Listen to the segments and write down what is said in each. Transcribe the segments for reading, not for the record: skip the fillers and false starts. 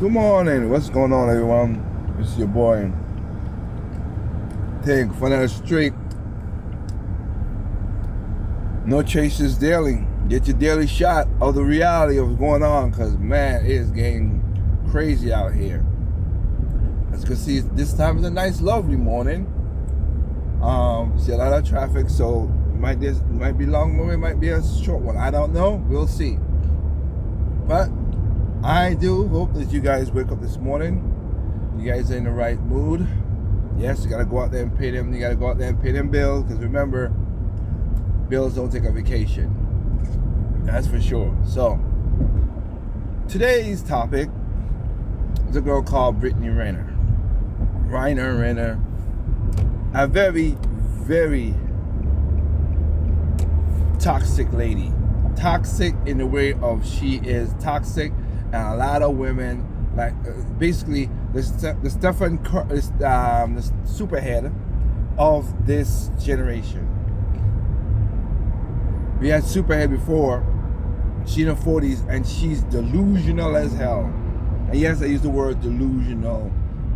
Good morning. What's going on, everyone? It's your boy. Take front of the street. No Chases Daily. Get your daily shot of the reality of what's going on, because man, it is getting crazy out here. As you can see, this time is a nice, lovely morning. See a lot of traffic, so it might be long, or it might be a short one. I don't know. We'll see. But I do hope that you guys wake up this morning. You guys are in the right mood. Yes, you gotta go out there and pay them. You gotta go out there and pay them bills, because remember, bills don't take a vacation. That's for sure. So today's topic is a girl called Brittany Renner. A very, very toxic lady. Toxic in the way of she is toxic, and a lot of women, like basically the superhead of this generation. We had superhead before. She in her 40s and she's delusional as hell. And yes, I use the word delusional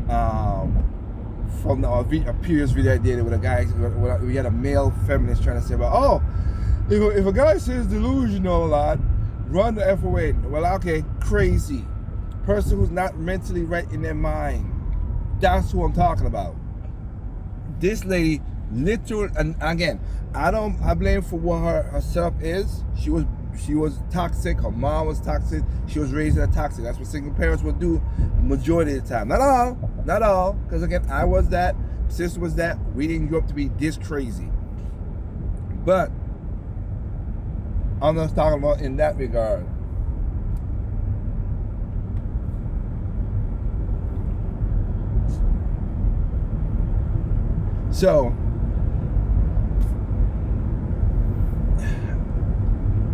from a previous video I did with a guy. We had a male feminist trying to say about, oh, if a guy says delusional a lot, run the F away. Well, okay, crazy. Person who's not mentally right in their mind. That's who I'm talking about. This lady, literally, and again, I blame for what her setup is. She was toxic. Her mom was toxic. She was raised in a toxic. That's what single parents will do majority of the time. Not all. Because again, I was that. Sister was that. We didn't grow up to be this crazy. But I'm not talking about in that regard. So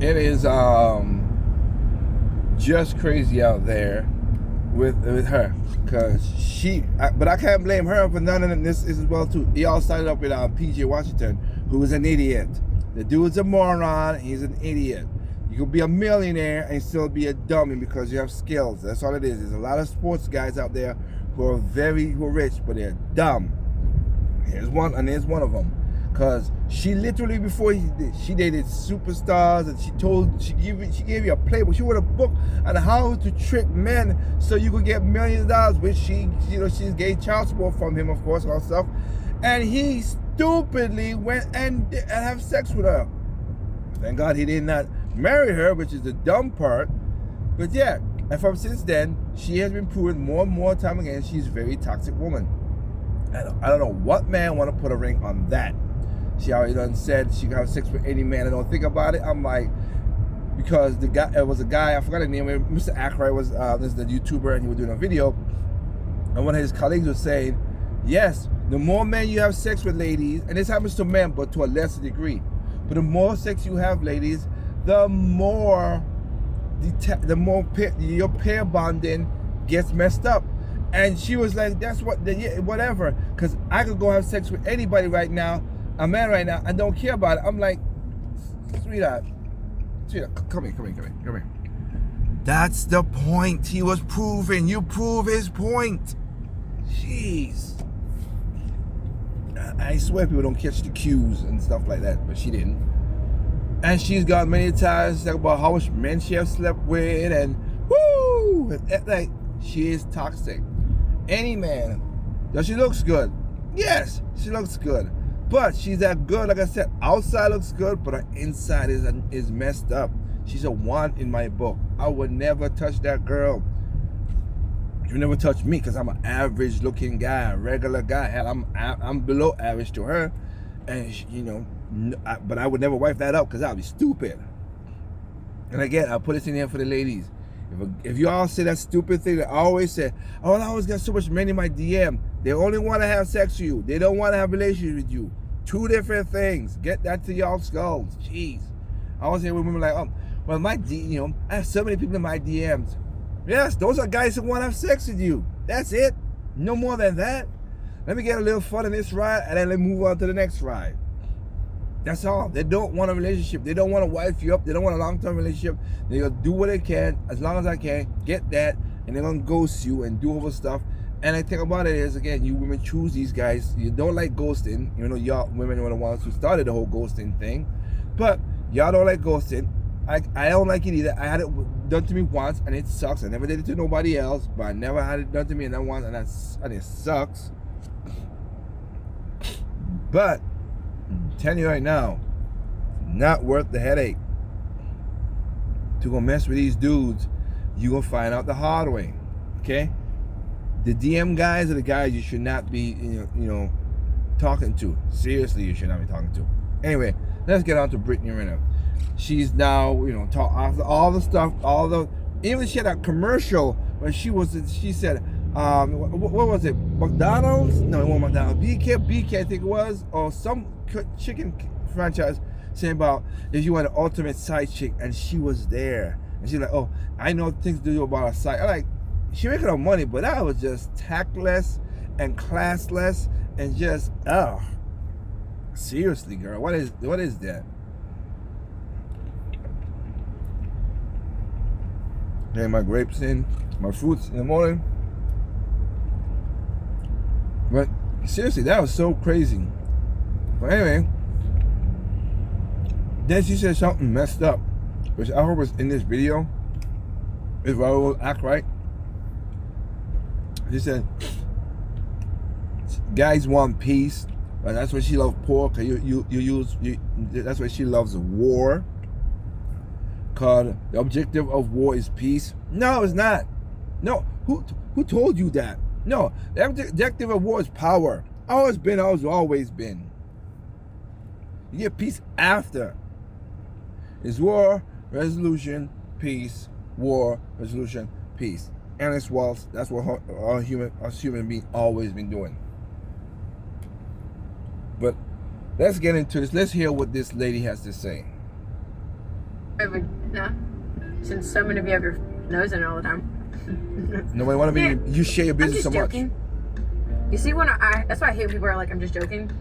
it is just crazy out there with her, because but I can't blame her for none of this as well too. It all started up with PJ Washington, who was an idiot. The dude's a moron. He's an idiot. You could be a millionaire and still be a dummy because you have skills. That's all it is. There's a lot of sports guys out there who are rich, but they're dumb. Here's one of them. Because she literally, before she dated superstars, and she gave you a playbook. She wrote a book on how to trick men so you could get millions of dollars, which she's gave child support from him, of course, and all stuff. And he stupidly went and have sex with her. Thank God he did not marry her, which is the dumb part. But yeah, and from since then, she has been proven more and more time again she's a very toxic woman. I don't know what man want to put a ring on that. She already done said she can have sex with any man. I don't think about it. I'm like, because it was a guy, I forgot his name, Mr. Ackroyd was this is the YouTuber, and he was doing a video, and one of his colleagues was saying, yes, the more men you have sex with, ladies, and this happens to men, but to a lesser degree, but the more sex you have, ladies, the more your pair bonding gets messed up. And she was like, that's whatever, because I could go have sex with anybody right now, a man right now, and don't care about it. I'm like, sweetheart, come here. That's the point he was proving. You prove his point. Jeez. I swear people don't catch the cues and stuff like that, but she didn't. And she's got many times talk about how much men she has slept with, and woo, like, she is toxic. Any man, does she looks good? Yes, she looks good. But she's that good, like I said, outside looks good, but her inside is messed up. She's a 1 in my book. I would never touch that girl. You never touch me, because I'm an average looking guy, a regular guy. Hell, I'm below average to her. And but I would never wipe that up, because that would be stupid. And again, I'll put this in here for the ladies. If you all say that stupid thing, they always say, oh, I always got so much men in my DM. They only want to have sex with you. They don't want to have relationships with you. 2 different things. Get that to y'all skulls. Jeez. I always hear women like, oh, well, I have so many people in my DMs. Yes, those are guys who want to have sex with you. That's it. No more than that. Let me get a little fun in this ride, and then let me move on to the next ride. That's all. They don't want a relationship. They don't want to wife you up. They don't want a long-term relationship. They'll do what they can, as long as I can, get that, and they're gonna ghost you and do other stuff. And the thing about it is, again, you women choose these guys. You don't like ghosting. You know, y'all women were the ones who started the whole ghosting thing. But y'all don't like ghosting. I don't like it either. I had it done to me once, and it sucks. I never did it to nobody else, but I never had it done to me, and that once, and it sucks. But I'm telling you right now, not worth the headache. To go mess with these dudes, you gonna find out the hard way. Okay? The DM guys are the guys you should not be, you know, talking to. Seriously, you should not be talking to. Anyway, let's get on to Brittany Renner. She's now, you know, after all the stuff, even she had a commercial where she said, what was it? McDonald's? No, it wasn't McDonald's. BK, I think it was, or some chicken franchise saying about if you want an ultimate side chick, and she was there, and she's like, oh, I know things to do about a side. I'm like, she making her money, but that was just tactless and classless and just, seriously, girl, what is that? Getting my grapes in, my fruits in the morning. But seriously, that was so crazy. But anyway, then she said something messed up, which I hope was in this video, if I will act right. She said, guys want peace, but that's why she loves pork. That's why she loves war. Cause the objective of war is peace. No, it's not. No, who told you that? No, the objective of war is power. Always been. You get peace after. It's war, resolution, peace, war, resolution, peace. And it's waltz. That's what us human beings always been doing. But let's get into this. Let's hear what this lady has to say. Since so many of you have your nose in it all the time. Nobody want to be. You share your business so much. You see, that's why I hate people are like, I'm just joking,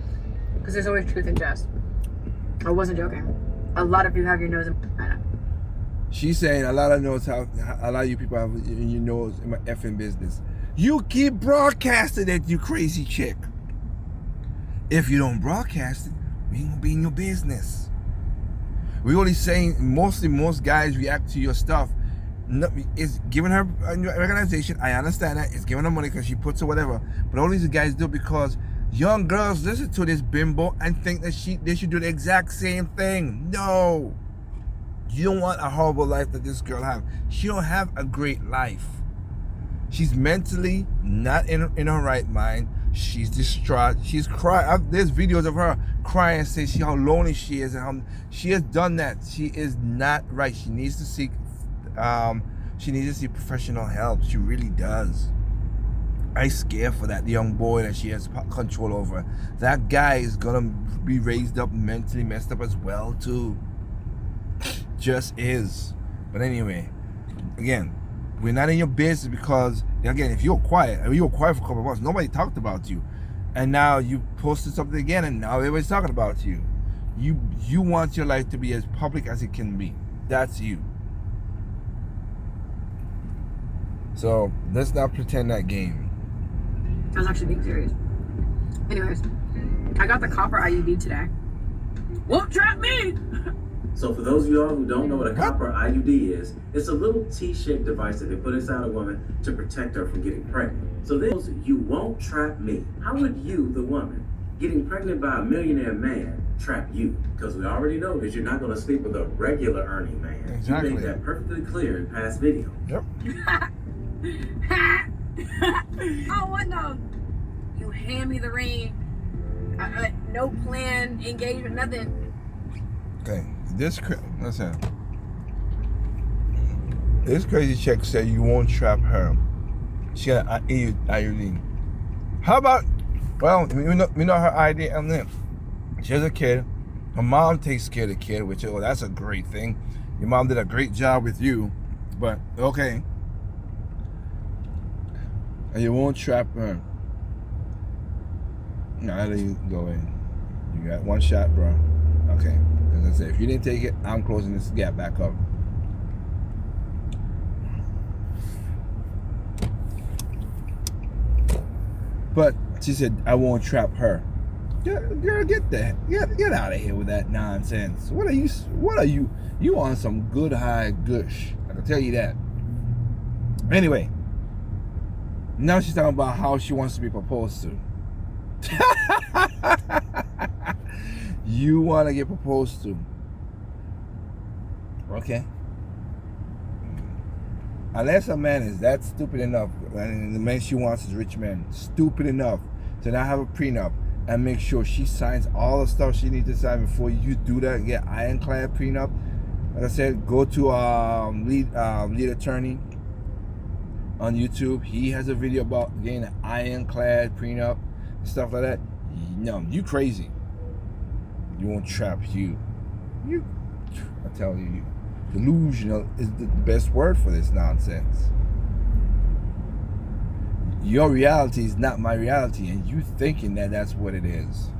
because there's always truth in jest. I wasn't joking. A lot of you have your nose in it. She's saying a lot of you people have your nose in my effing business. You keep broadcasting it, you crazy chick. If you don't broadcast it, we ain't gonna be in your business. We're only saying most guys react to your stuff. It's giving her recognition. I understand that. It's giving her money because she puts or whatever. But all these guys do because young girls listen to this bimbo and think that they should do the exact same thing. No. You don't want a horrible life that this girl have. She don't have a great life. She's mentally not in her right mind. She's distraught. She's crying. There's videos of her crying, saying how lonely she is, and how she has done that. She is not right. She needs to seek. She needs to seek professional help. She really does. I scared for that young boy that she has control over. That guy is gonna be raised up mentally messed up as well too. Just is. But anyway, again, we're not in your business because, again, if you're quiet for a couple of months, nobody talked about you, and now you posted something again, and now everybody's talking about you. You want your life to be as public as it can be. That's you. So let's not pretend that game. I was actually being serious. Anyways, I got the copper IUD today. Won't trap me! So for those of y'all who don't know what a copper IUD is, it's a little T-shaped device that they put inside a woman to protect her from getting pregnant. So then, you won't trap me. How would you, the woman, getting pregnant by a millionaire man, trap you? Because we already know that you're not going to sleep with a regular earning man. Exactly. You made that perfectly clear in past video. Yep. Oh, what no? You hand me the ring. No plan, engagement, nothing. Okay. Listen. This crazy chick said you won't trap her. She got an IUD. How about? Well, we know her ID and then she has a kid. Her mom takes care of the kid, which that's a great thing. Your mom did a great job with you, but okay. And you won't trap her. No, I let you go in. You got one shot, bro. Okay. As I said, if you didn't take it, I'm closing this gap back up. But she said, I won't trap her. Girl, get out of here with that nonsense. What are you? You on some good high gush. I can tell you that. Anyway, now she's talking about how she wants to be proposed to. You want to get proposed to. Okay. Unless a man is that stupid enough, and the man she wants is rich man, stupid enough to not have a prenup and make sure she signs all the stuff she needs to sign before you do that and get ironclad prenup. Like I said, go to lead attorney on YouTube. He has a video about getting an ironclad prenup and stuff like that. No, you crazy. You won't trap you. I tell you, delusional is the best word for this nonsense. Your reality is not my reality, and you thinking that that's what it is.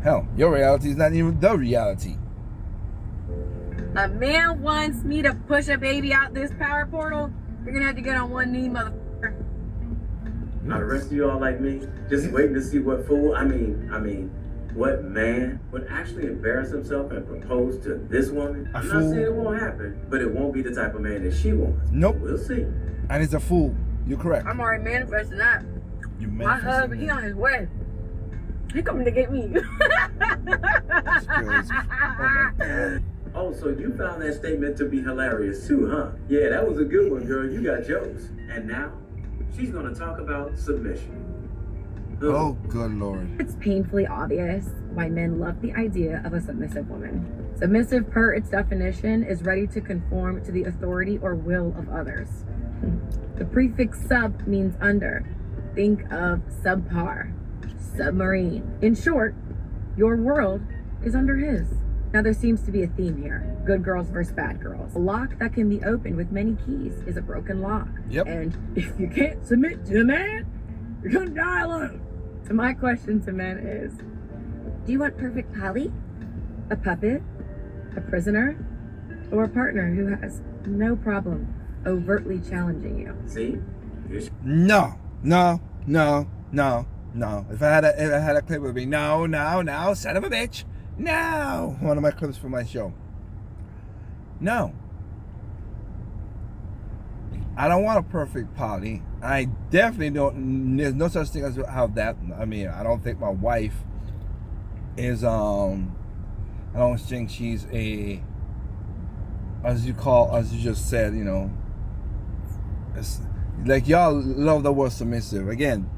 Hell, your reality is not even the reality. A man wants me to push a baby out this power portal. You're gonna have to get on one knee, motherfucker. Now the rest of y'all like me, just waiting to see what fool, what man would actually embarrass himself and propose to this woman. I'm not saying it won't happen, but it won't be the type of man that she wants. Nope. We'll see. And it's a fool. You're correct. I'm already manifesting that. My manifesting husband, he on his way. He coming to get me. That's crazy. Oh my God. Oh, so you found that statement to be hilarious too, huh? Yeah, that was a good one, girl. You got jokes. And now, she's gonna talk about submission. Oh, good Lord. It's painfully obvious why men love the idea of a submissive woman. Submissive, per its definition, is ready to conform to the authority or will of others. The prefix sub means under. Think of subpar, submarine. In short, your world is under his. Now there seems to be a theme here. Good girls versus bad girls. A lock that can be opened with many keys is a broken lock. Yep. And if you can't submit to a man, you're gonna die alone. So my question to men is, do you want perfect Polly? A puppet? A prisoner? Or a partner who has no problem overtly challenging you? See? No. If I had a clip, it would be no, son of a bitch. No. One of my clips for my show. No. I don't want a perfect Polly. I definitely don't. There's no such thing as how that. I mean, I don't think my wife is. I don't think she's a. As you just said, you know. It's, like y'all love the word submissive. Again,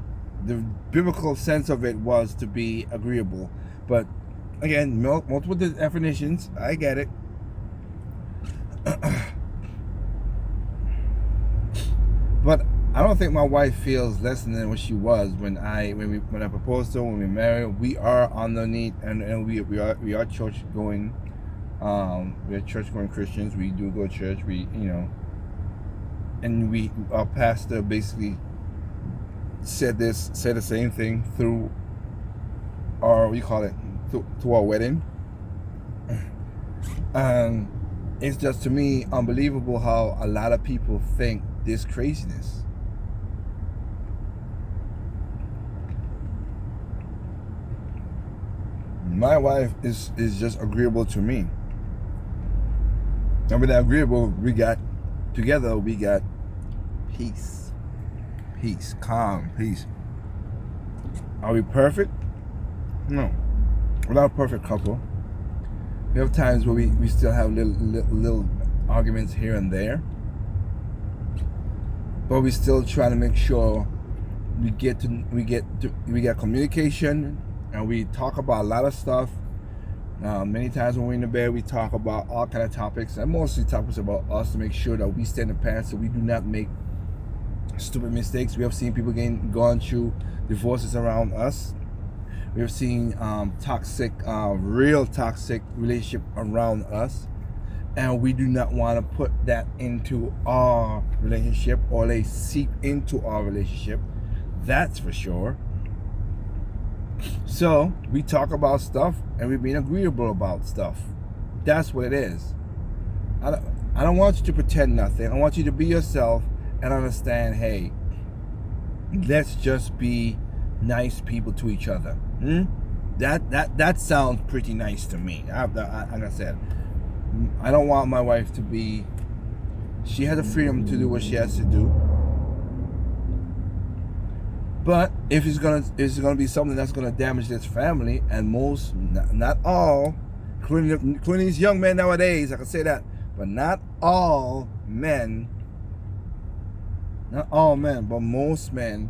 the biblical sense of it was to be agreeable, but again, multiple definitions. I get it. But I don't think my wife feels less than what she was when I proposed to her, when we married. We are underneath, and we are church going. We're church going Christians. We do go to church. And our pastor basically said the same thing through our through our wedding. And it's just, to me, unbelievable how a lot of people think this craziness. My wife is just agreeable to me. And with that agreeable, we got peace, calm, peace. Are we perfect? No. We're not a perfect couple. We have times where we still have little arguments here and there, but we still try to make sure we get communication, and we talk about a lot of stuff. Many times when we're in the bed, we talk about all kind of topics, and mostly topics about us, to make sure that we stay in the past, so we do not make stupid mistakes. We have seen people gone through divorces around us. We have seen real toxic relationship around us, and we do not want to put that into our relationship, or they seep into our relationship. That's for sure. So we talk about stuff, and we're being agreeable about stuff. That's what it is. I don't want you to pretend nothing. I want you to be yourself and understand, hey, let's just be nice people to each other. That sounds pretty nice to me. Like I said, I don't want my wife to be. She has the freedom to do what she has to do. But if it's gonna be something that's gonna damage this family, and most, not all, including these young men nowadays, I can say that, but not all men, but most men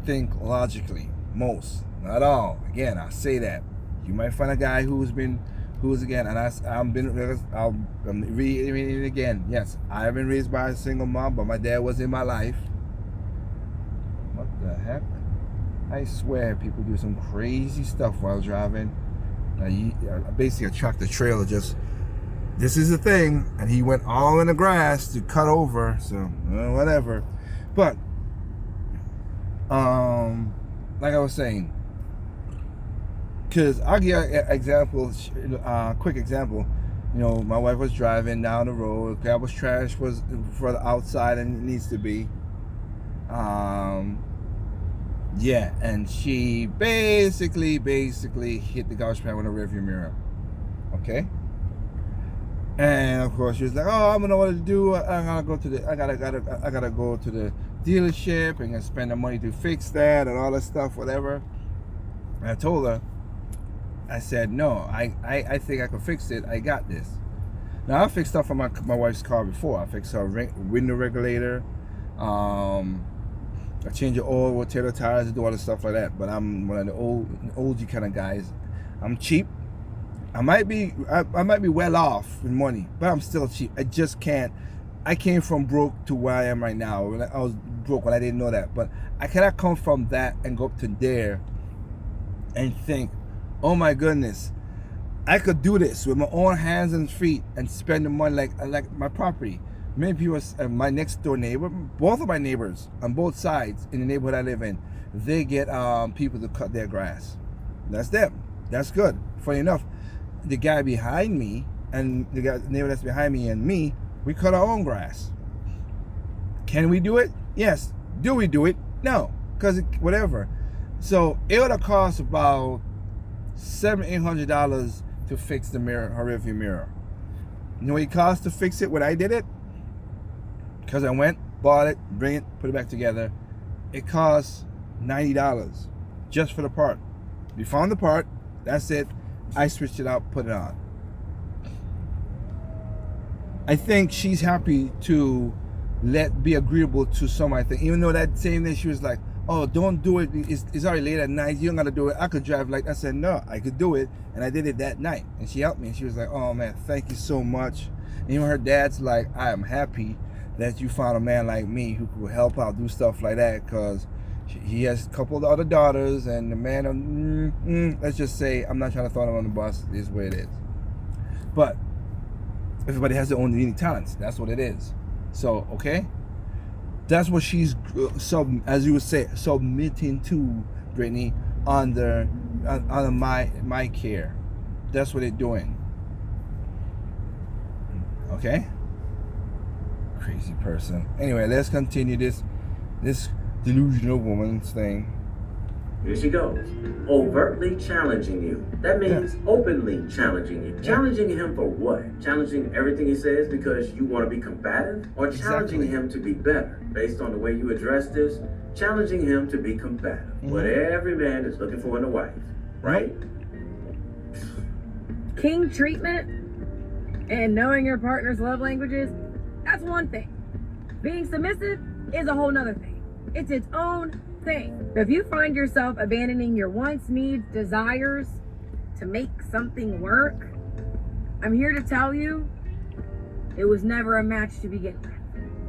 think logically. Most, not all. Again, I say that. You might find a guy who's again, and I'm reiterating again. Yes, I have been raised by a single mom, but my dad was in my life. What the heck? I swear people do some crazy stuff while driving. Basically, a tractor trailer just, this is the thing, and he went all in the grass to cut over, so whatever. But like I was saying, because I'll give an example, quick example. You know, my wife was driving down the road. Garbage trash was further outside than it needs to be. Yeah, and she basically hit the garbage can with a rearview mirror. Okay. And of course she was like, "Oh, I don't know what to do. I gotta go to the dealership and spend the money to fix that and all that stuff, whatever." And I told her, I said, "No, I think I can fix it. I got this." Now I fixed stuff on my wife's car before. I fixed her window regulator. I change the oil, rotate the tires, and do all the stuff like that. But I'm one of the old kind of guys. I'm cheap. I might be well off with money, but I'm still cheap. I just can't. I came from broke to where I am right now. I was broke when I didn't know that, but I cannot come from that and go up to there and think, "Oh my goodness, I could do this with my own hands and feet and spend the money like my property." Many people, my next door neighbor, both of my neighbors on both sides in the neighborhood I live in, they get people to cut their grass. That's them. That's good. Funny enough, the guy behind me and the neighbor that's behind me and me, we cut our own grass. Can we do it? Yes. Do we do it? No. Because whatever. So it would have cost about $700-800 to fix the mirror, her rearview mirror. You know what it cost to fix it when I did it? Because I went, bought it, bring it, put it back together. It cost $90 just for the part. We found the part. That's it. I switched it out, put it on. I think she's happy to be agreeable to some of my thing. Even though that same day she was like, "Oh, don't do it. It's already late at night. You don't got to do it. I could drive." Like I said, no, I could do it. And I did it that night. And she helped me. And she was like, "Oh, man, thank you so much." And even her dad's like, "I am happy that you found a man like me who could help out, do stuff like that." Because he has a couple of other daughters. And the man, let's just say, I'm not trying to throw him on the bus. It is what it is. But everybody has their own unique talents. That's what it is. So, okay? That's what she's, as you would say, submitting to, Brittany, under my care. That's what they're doing. Okay? Crazy person. Anyway, let's continue this delusional woman's thing. Here she goes. Overtly challenging you. That means openly challenging you. Challenging him for what? Challenging everything he says because you want to be combative? Or challenging him to be better? Based on the way you address this, challenging him to be combative. What every man is looking for in a wife. Right? King treatment and knowing your partner's love languages, that's one thing. Being submissive is a whole nother thing. It's its own thing. If you find yourself abandoning your wants, needs, desires to make something work, I'm here to tell you, it was never a match to begin with.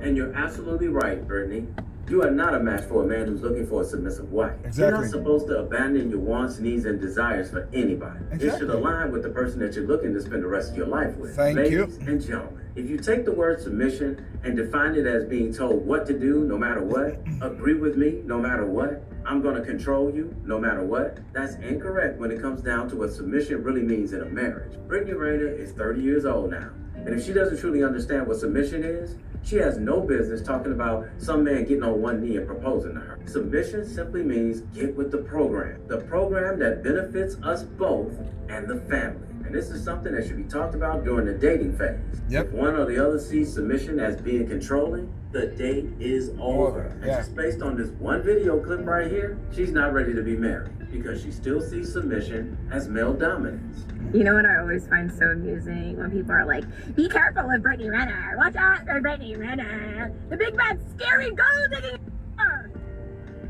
And you're absolutely right, Brittany. You are not a match for a man who's looking for a submissive wife. Exactly. You're not supposed to abandon your wants, needs, and desires for anybody. Exactly. It should align with the person that you're looking to spend the rest of your life with. Thank you. Ladies and gentlemen, if you take the word submission and define it as being told what to do no matter what, agree with me no matter what, I'm going to control you no matter what, that's incorrect when it comes down to what submission really means in a marriage. Brittany Rayner is 30 years old now. And if she doesn't truly understand what submission is, she has no business talking about some man getting on one knee and proposing to her. Submission simply means get with the program that benefits us both and the family. And this is something that should be talked about during the dating phase. Yep. If one or the other sees submission as being controlling, the date is over. And Yeah. just based on this one video clip right here, she's not ready to be married because she still sees submission as male dominance. You know what I always find so amusing? When people are like, be careful of Brittany Renner. Watch out for Brittany Renner. The big bad scary gold digging her.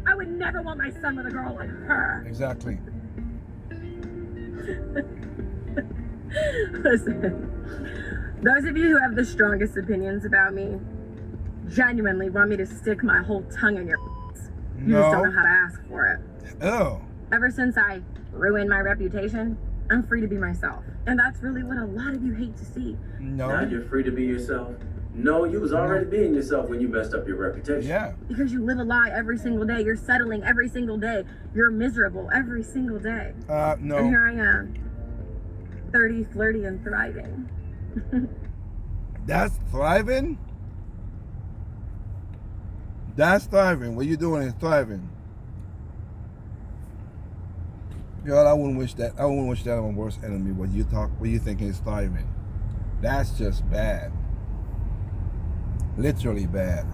I would never want my son with a girl like her. Exactly. Listen, those of you who have the strongest opinions about me genuinely want me to stick my whole tongue in your You just don't know how to ask for it. Oh. Ever since I ruined my reputation, I'm free to be myself. And that's really what a lot of you hate to see. No. Now you're free to be yourself? No, you was already being yourself when you messed up your reputation. Yeah. Because you live a lie every single day. You're settling every single day. You're miserable every single day. No. And here I am, 30, flirty, and thriving. That's thriving? That's thriving. What you doing is thriving. Girl, I wouldn't wish that. I wouldn't wish that on my worst enemy. What you thinking is thriving. That's just bad. Literally bad.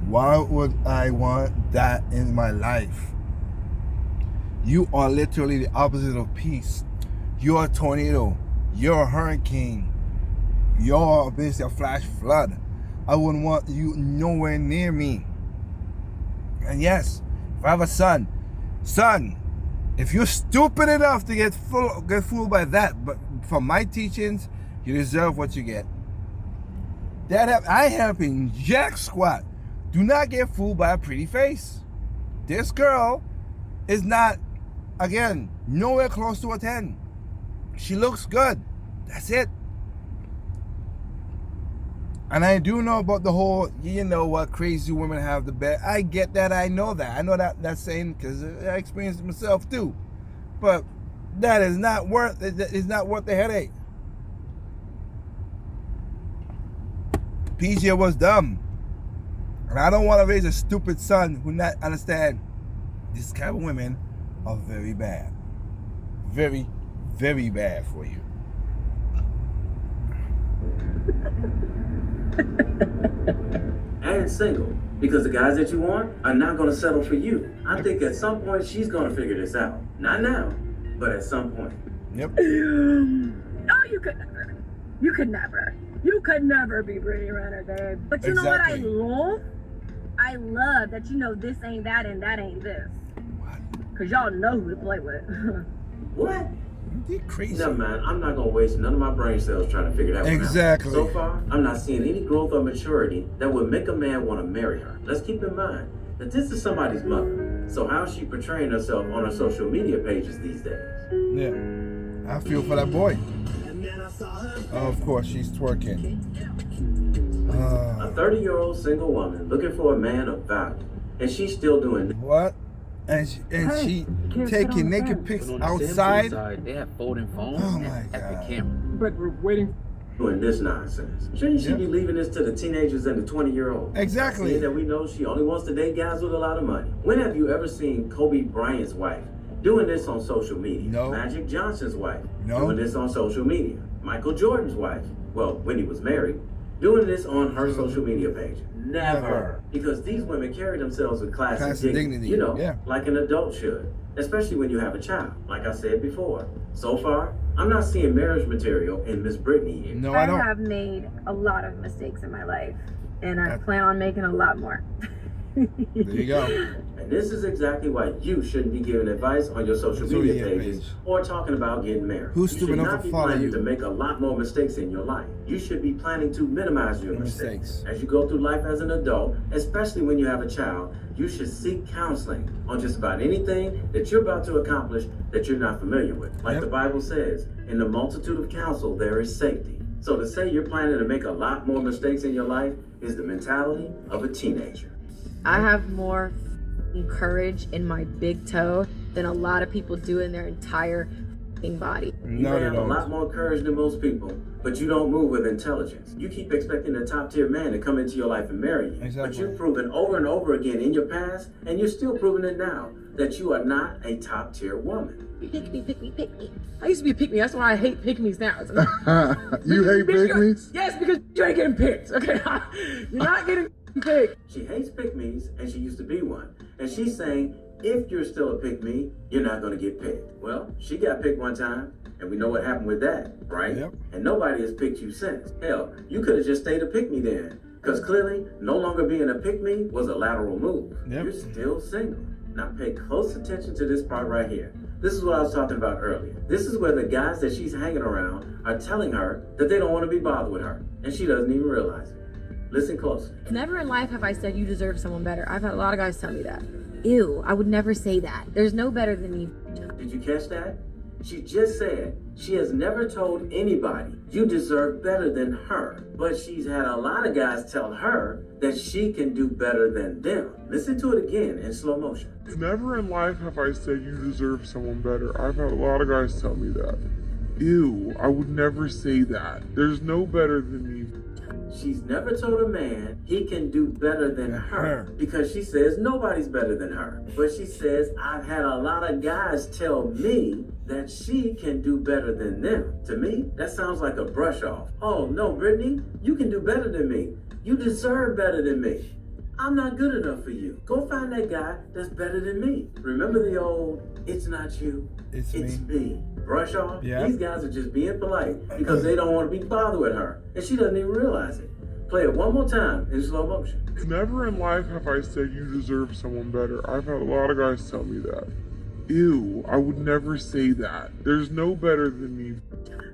Why would I want that in my life? You are literally the opposite of peace. You're a tornado. You're a hurricane. You're basically a flash flood. I wouldn't want you nowhere near me. And yes, if I have a son, if you're stupid enough to get fooled by that, but from my teachings, you deserve what you get. I have been jack squat. Do not get fooled by a pretty face. This girl is not, again, nowhere close to a 10. She looks good. That's it. And I do know about the whole, you know what, crazy women have the best. I get that. I know that. I know that saying because I experienced it myself too. But that is not worth it. It's not worth the headache. PJ was dumb. And I don't want to raise a stupid son who not understand this kind of women are very bad. Very, very bad for you. And single, because the guys that you want are not going to settle for you. I think at some point she's going to figure this out. Not now, but at some point. Yep. No, you could never. You could never. You could never be Brittany Renner, babe. But you know what I love? I love that you know this ain't that and that ain't this. What? Because y'all know who to play with. What? You're crazy. No, man, I'm not going to waste none of my brain cells trying to figure that one out. Exactly. So far, I'm not seeing any growth or maturity that would make a man want to marry her. Let's keep in mind that this is somebody's mother. So how is she portraying herself on her social media pages these days? Yeah. I feel for that boy. Of course, she's twerking. A 30-year-old single woman looking for a man of value. And she's still doing What? And she taking naked pics outside. They have folding phones Oh and my at God. the camera. But we're waiting. doing this nonsense. Shouldn't she Yep. be leaving this to the teenagers and the 20-year-olds? Exactly. Seeing that we know she only wants to date guys with a lot of money. When have you ever seen Kobe Bryant's wife doing this on social media? No. Magic Johnson's wife No. doing this on social media. Michael Jordan's wife, well, when he was married, doing this on her social media page. Never. Because these women carry themselves with class and dignity. You know, yeah. like an adult should. Especially when you have a child, like I said before. So far, I'm not seeing marriage material in Miss Brittany here. No, I don't. have made a lot of mistakes in my life, and I plan on making a lot more. There you go. And this is exactly why you shouldn't be giving advice on your social media pages or talking about getting married. Who's you stupid should enough not to be follow planning you? to make a lot more mistakes in your life. You should be planning to minimize your mistakes. As you go through life as an adult, especially when you have a child, you should seek counseling on just about anything that you're about to accomplish that you're not familiar with. Like the Bible says, in the multitude of counsel, there is safety. So to say you're planning to make a lot more mistakes in your life is the mentality of a teenager. I have more courage in my big toe than a lot of people do in their entire body. You No, may they have a don't. lot more courage than most people, but you don't move with intelligence. You keep expecting a top-tier man to come into your life and marry you. Exactly. But you've proven over and over again in your past, and you're still proving it now, that you are not a top-tier woman. Pick me, pick me, pick me. I used to be a pick me. That's why I hate pick me's now. You hate pygmies? Yes, because you ain't getting picked. Okay, you're not getting picked. She hates pick-me's, and she used to be one. And she's saying, if you're still a pick-me, you're not going to get picked. Well, she got picked one time, and we know what happened with that, right? Yep. And nobody has picked you since. Hell, you could have just stayed a pick-me then, because clearly, no longer being a pick-me was a lateral move. Yep. You're still single. Now pay close attention to this part right here. This is what I was talking about earlier. This is where the guys that she's hanging around are telling her that they don't want to be bothered with her, and she doesn't even realize it. Listen closely. Never in life have I said you deserve someone better. I've had a lot of guys tell me that. Ew, I would never say that. There's no better than me. Did you catch that? She just said she has never told anybody you deserve better than her, but she's had a lot of guys tell her that she can do better than them. Listen to it again in slow motion. Never in life have I said you deserve someone better. I've had a lot of guys tell me that. Ew, I would never say that. There's no better than me. She's never told a man he can do better than her because she says nobody's better than her. But she says, I've had a lot of guys tell me that she can do better than them. To me, that sounds like a brush off. Oh no, Brittany, you can do better than me. You deserve better than me. I'm not good enough for you. Go find that guy that's better than me. Remember the old, it's not you, It's me. Brush off? Yeah. These guys are just being polite because they don't want to be bothered with her. And she doesn't even realize it. Play it one more time in slow motion. Never in life have I said you deserve someone better. I've had a lot of guys tell me that. Ew, I would never say that. There's no better than me.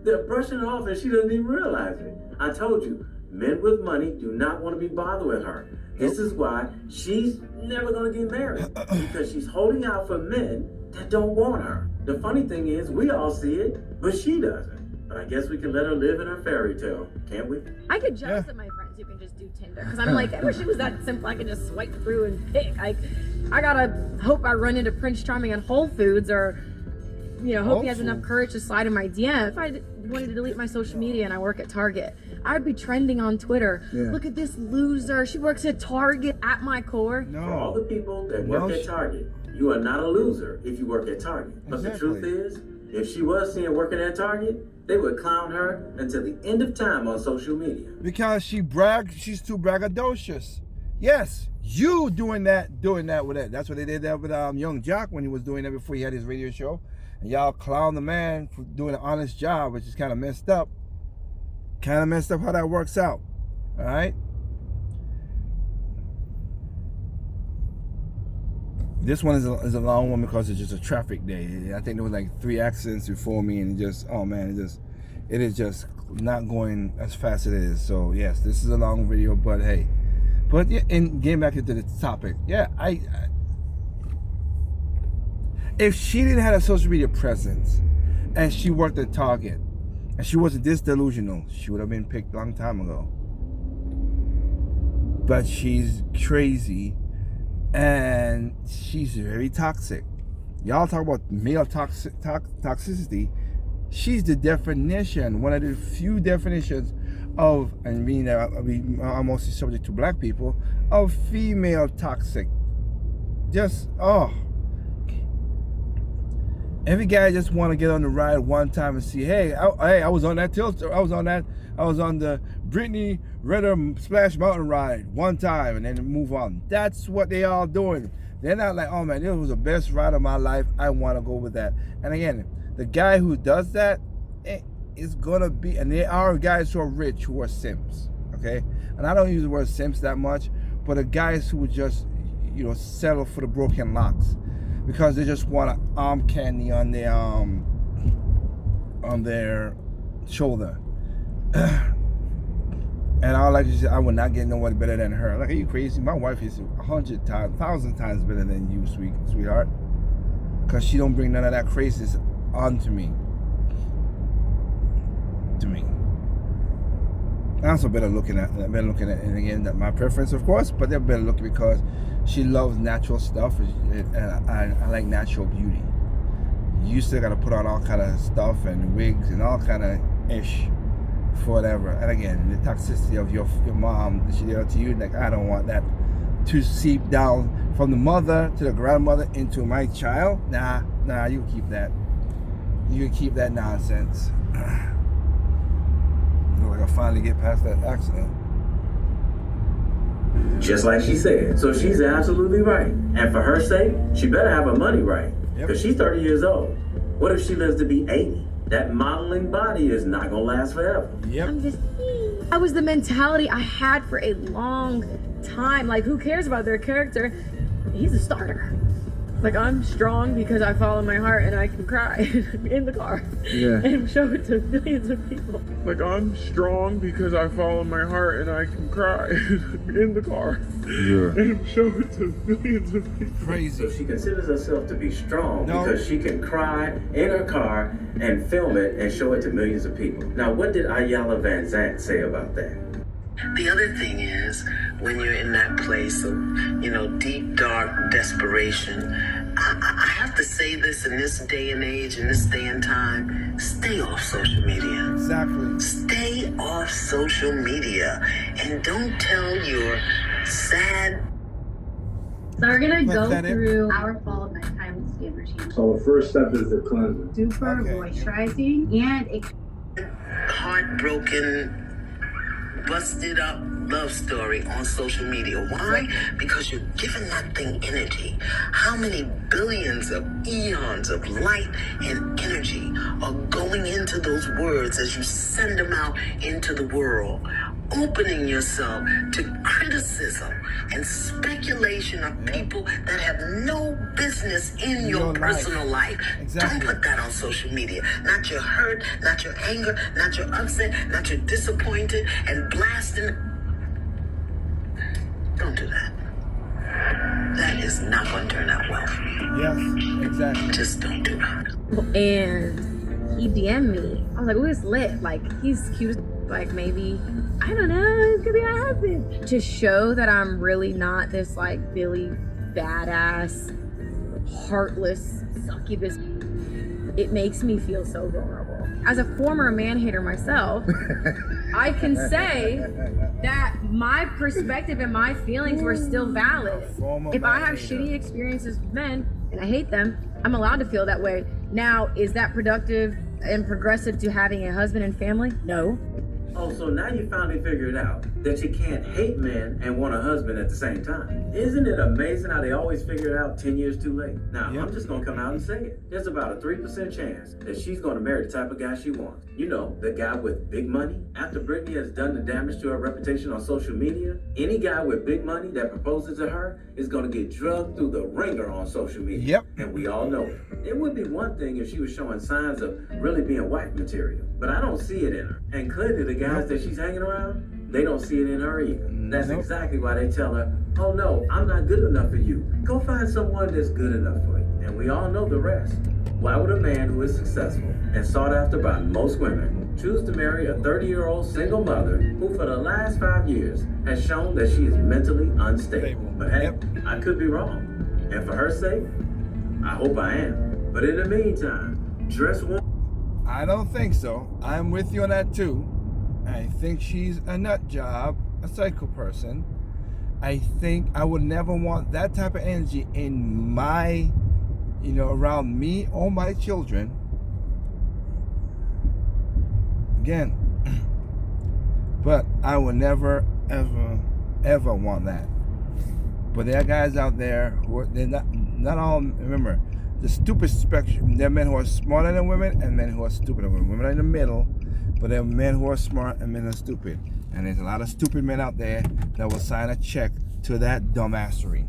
They're brushing it off and she doesn't even realize it. I told you, men with money do not want to be bothered with her. This is why she's never going to get married, because she's holding out for men that don't want her. The funny thing is, we all see it, but she doesn't. But I guess we can let her live in her fairy tale, can't we? I get jealous of my friends who can just do Tinder because I'm like, I wish it was that simple. I could just swipe through and pick. I gotta hope I run into Prince Charming at Whole Foods, or hope he has enough courage to slide in my DM. If I wanted to delete my social media and I work at Target, I would be trending on Twitter. Yeah. Look at this loser. She works at Target. At my core. For all No. the people that work at Target, you are not a loser if you work at Target. But the truth is, if she was seen working at Target, they would clown her until the end of time on social media. Because she's too braggadocious. Yes, you doing that with it. That's what they did that with Young Jock when he was doing that before he had his radio show. And y'all clown the man for doing an honest job, which is kind of messed up. Kind of messed up how that works out. All right. This one is a long one because it's just a traffic day. I think there was like 3 accidents before me, and it is just not going as fast as it is. So yes, this is a long video, but hey. But yeah, and getting back into the topic, yeah, I if she didn't have a social media presence and she worked at Target and she wasn't this delusional, she would have been picked a long time ago. But she's crazy and she's very toxic. Y'all talk about male toxicity. She's the definition, one of the few definitions of, and being I'm mostly subject to black people, of female toxic. Just every guy just want to get on the ride one time and see, hey, I was on that tilter, I was on the Brittany Redder Splash Mountain ride one time, and then move on. That's what they all doing. They're not like, oh man, this was the best ride of my life, I want to go with that. And again, the guy who does that is gonna be, and there are guys who are rich who are simps, okay? And I don't use the word simps that much, but the guys who would just, settle for the broken locks because they just want an arm candy on their shoulder. And I like to say, I would not get nobody better than her. Like, are you crazy? My wife is 1,000 times better than you, sweetheart. Because she don't bring none of that craziness onto me. I'm also better looking at it, and again, that my preference, of course, but they're better looking because she loves natural stuff, and I like natural beauty. you still gotta put on all kind of stuff and wigs and all kind of ish for whatever. And again, the toxicity of your mom that she did to you, like I don't want that to seep down from the mother to the grandmother into my child. Nah, you can keep that. You can keep that nonsense. Look like I finally get past that accident. Just like she said. So she's absolutely right. And for her sake, she better have her money right. Because she's 30 years old. What if she lives to be 80? That modeling body is not gonna last forever. Yep. That was the mentality I had for a long time. Like, who cares about their character? He's a starter. Like, I'm strong because I follow my heart and I can cry in the car. Yeah. And show it to millions of people. Like, I'm strong because I follow my heart and I can cry in the car. Yeah. And show it to millions of people. Crazy. So she considers herself to be strong because she can cry in her car and film it and show it to millions of people. Now, what did Ayala Van Zandt say about that? The other thing is, when you're in that place of, deep, dark desperation, I have to say this in this day and age, in this day and time, stay off social media. Exactly. Stay off social media and don't tell your sad... So we're gonna go through our fall nighttime skin routine. So the first step is the cleanser. Super moisturizing and heartbroken, busted up love story on social media. Why? Because you're giving that thing energy. How many billions of eons of light and energy are going into those words as you send them out into the world, opening yourself to criticism and speculation of people that have no business in your personal life. Don't put that on social media. Not your hurt, not your anger, not your upset, not your disappointed and blasting. Don't do that. That is not going to turn out well for you. Yes, exactly. Just don't do that. And he DM'd me. I was like, oh, it's lit. Like, he's cute. Like, maybe, I don't know, it could be my husband. To show that I'm really not this, like, Billy badass, heartless, succubus. It makes me feel so vulnerable. As a former man-hater myself, I can say that my perspective and my feelings were still valid. If I have shitty experiences with men and I hate them, I'm allowed to feel that way. Now, is that productive and progressive to having a husband and family? No. Oh, so now you finally figured out that you can't hate men and want a husband at the same time. Isn't it amazing how they always figure it out 10 years too late? Now, I'm just going to come out and say it. There's about a 3% chance that she's going to marry the type of guy she wants. You know, the guy with big money. After Britney has done the damage to her reputation on social media, any guy with big money that proposes to her is going to get drugged through the ringer on social media. Yep. And we all know it. It would be one thing if she was showing signs of really being wife material, but I don't see it in her. And clearly the guys that she's hanging around, they don't see it in her either. That's exactly why they tell her, oh no, I'm not good enough for you. Go find someone that's good enough for you. And we all know the rest. Why would a man who is successful and sought after by most women choose to marry a 30-year-old single mother who for the last 5 years has shown that she is mentally unstable? But hey, I could be wrong. And for her sake, I hope I am. But in the meantime, dress one. I don't think so. I'm with you on that too. I think she's a nut job, a psycho person. I think I would never want that type of energy in my, around me or my children. Again, but I would never, ever want that. But there are guys out there who are, they're not all, remember, the stupid spectrum. There are men who are smarter than women and men who are stupider than women. Women are in the middle, but there are men who are smart and men who are stupid. And there's a lot of stupid men out there that will sign a check to that dumbassery.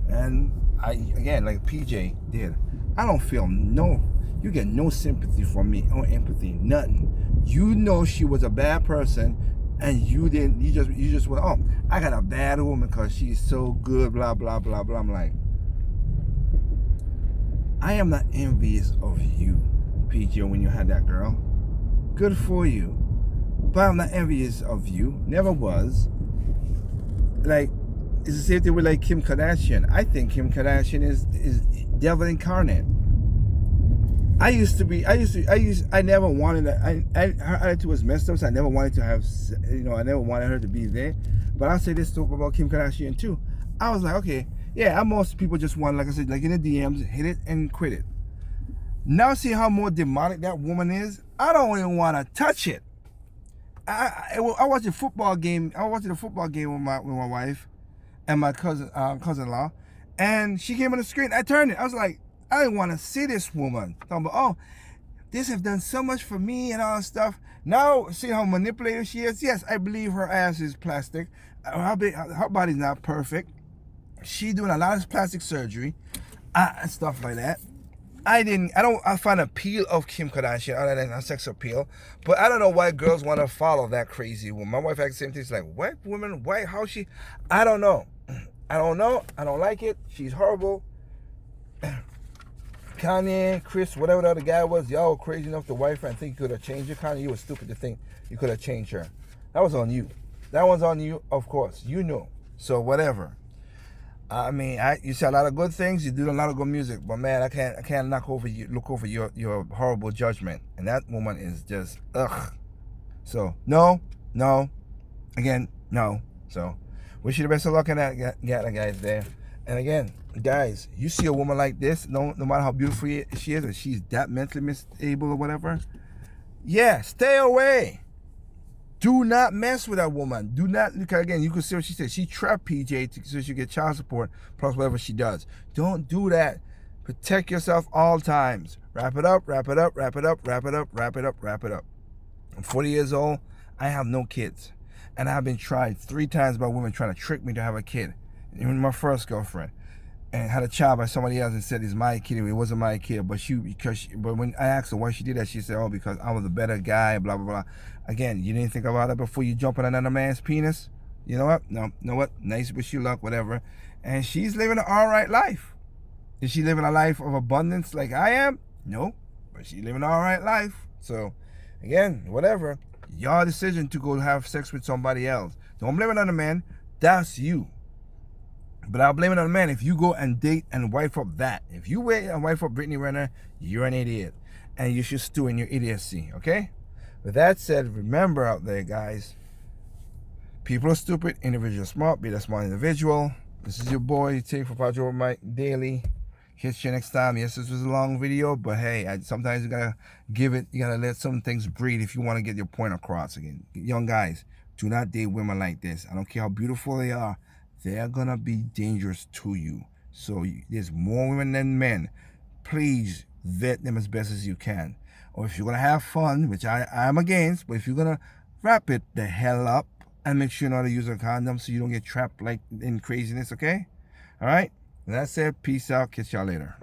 And again, like PJ did, I don't feel you get no sympathy from me or empathy, nothing. You know she was a bad person and you just went, oh, I got a bad woman because she's so good, blah, blah, blah, blah. I'm like, I am not envious of you, PJ, when you had that girl. Good for you. But I'm not envious of you. Never was. Like, it's the same thing with like Kim Kardashian. I think Kim Kardashian is devil incarnate. I never wanted to, her attitude was messed up, so I never wanted to have, I never wanted her to be there. But I'll say this too about Kim Kardashian too. I was like, okay, yeah, most people just want, like I said, like in the DMs, hit it and quit it. Now see how more demonic that woman is? I don't even want to touch it. I watched a football game. I watched a football game with my wife and my cousin-in-law, and she came on the screen. I turned it. I was like, I didn't want to see this woman. Talking about, oh, this have done so much for me and all that stuff. Now, see how manipulative she is? Yes, I believe her ass is plastic. Her body's not perfect. She doing a lot of plastic surgery and stuff like that. I find appeal of Kim Kardashian other than her sex appeal, but I don't know why girls want to follow that crazy woman. My wife had the same thing. She's like, what woman? Why? How she? I don't know. I don't like it. She's horrible. Kanye, Chris, whatever the other guy was, y'all were crazy enough to wife her and think you could have changed her. Kanye, you were stupid to think you could have changed her. That was on you. That one's on you, of course. You know. So whatever. I mean, you say a lot of good things. You do a lot of good music, but man, I can't look over your horrible judgment. And that woman is just ugh. So no. Again, no. So wish you the best of luck in that, guys. There. And again, guys, you see a woman like this, no matter how beautiful she is, or she's that mentally unstable or whatever, yeah, stay away. Do not mess with that woman. Do not, because again, you can see what she said. She trapped PJ so she get child support plus whatever she does. Don't do that. Protect yourself all times. Wrap it up, wrap it up, wrap it up, wrap it up, wrap it up, wrap it up. I'm 40 years old. I have no kids. And I've been tried 3 times by women trying to trick me to have a kid. Even my first girlfriend, and had a child by somebody else and said it's my kid. It wasn't my kid, but when I asked her why she did that, she said, "Oh, because I was a better guy." Blah blah blah. Again, you didn't think about it before you jump on another man's penis. You know what? No, you know what? Nice, wish you luck, whatever. And she's living an all right life. Is she living a life of abundance like I am? No, but she's living an all right life. So, again, whatever. Your decision to go have sex with somebody else. Don't blame it on the man. That's you. But I'll blame it on the man if you go and date and wife up that. If you wait and wife up Brittany Renner, you're an idiot. And you should stew in your idiocy, okay? With that said, remember out there, guys, people are stupid, individuals smart, be the smart individual. This is your boy, Take for Padre Mike Daily. Catch you next time. Yes, this was a long video, but hey, sometimes you gotta let some things breathe if you want to get your point across. Again, young guys, do not date women like this. I don't care how beautiful they are. They're gonna be dangerous to you. So there's more women than men. Please vet them as best as you can. Or if you're gonna have fun, which I'm against, but if you're gonna wrap it the hell up and make sure you know how to use a condom so you don't get trapped like in craziness, okay? All right? With that said, peace out. Catch y'all later.